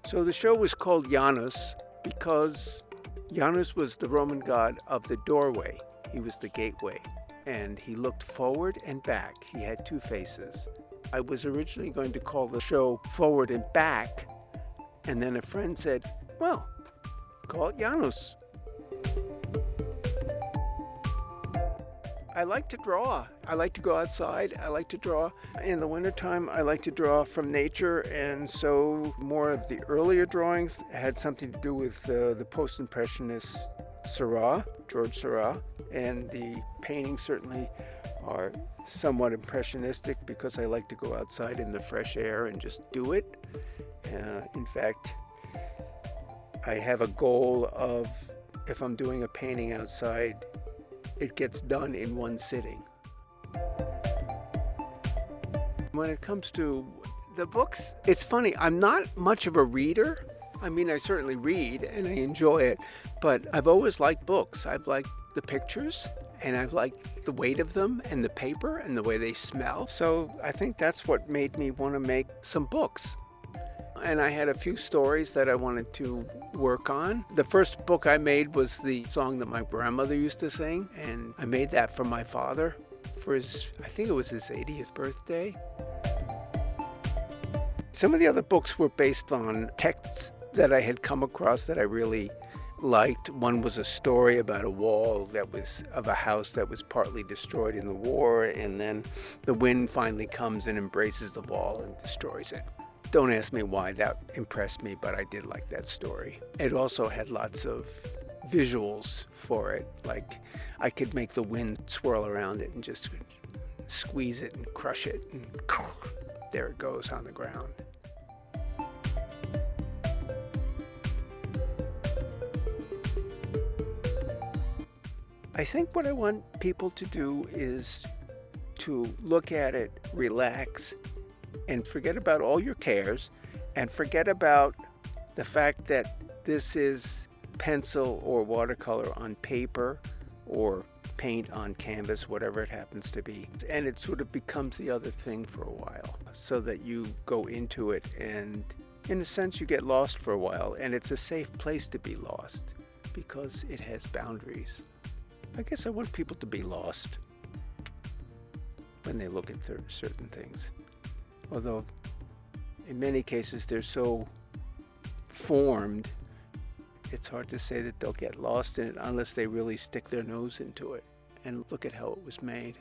So the show was called Janus because Janus was the Roman god of the doorway. He was the gateway, and he looked forward and back. He had two faces. I was originally going to call the show Forward and Back, and then a friend said, well, call it Janus. I like to draw. I like to go outside. I like to draw. In the wintertime, I like to draw from nature, and so more of the earlier drawings had something to do with the post-impressionist Seurat, George Seurat, and the paintings certainly are somewhat impressionistic because I like to go outside in the fresh air and just do it. In fact, I have a goal of, if I'm doing a painting outside, it gets done in one sitting. When it comes to the books, it's funny, I'm not much of a reader. I mean, I certainly read and I enjoy it, but I've always liked books. I've liked the pictures, and I've liked the weight of them and the paper and the way they smell. So I think that's what made me want to make some books. And I had a few stories that I wanted to work on. The first book I made was the song that my grandmother used to sing, and I made that for my father for his, I think it was his 80th birthday. Some of the other books were based on texts that I had come across that I really liked. One was a story about a wall that was of a house that was partly destroyed in the war, and then the wind finally comes and embraces the wall and destroys it. Don't ask me why that impressed me, but I did like that story. It also had lots of visuals for it, like I could make the wind swirl around it and just squeeze it and crush it, and there it goes on the ground. I think what I want people to do is to look at it, relax, and forget about all your cares, and forget about the fact that this is pencil or watercolor on paper or paint on canvas, whatever it happens to be. And it sort of becomes the other thing for a while, so that you go into it and in a sense you get lost for a while, and it's a safe place to be lost because it has boundaries. I guess I want people to be lost when they look at certain things. Although in many cases they're so formed, it's hard to say that they'll get lost in it unless they really stick their nose into it and look at how it was made.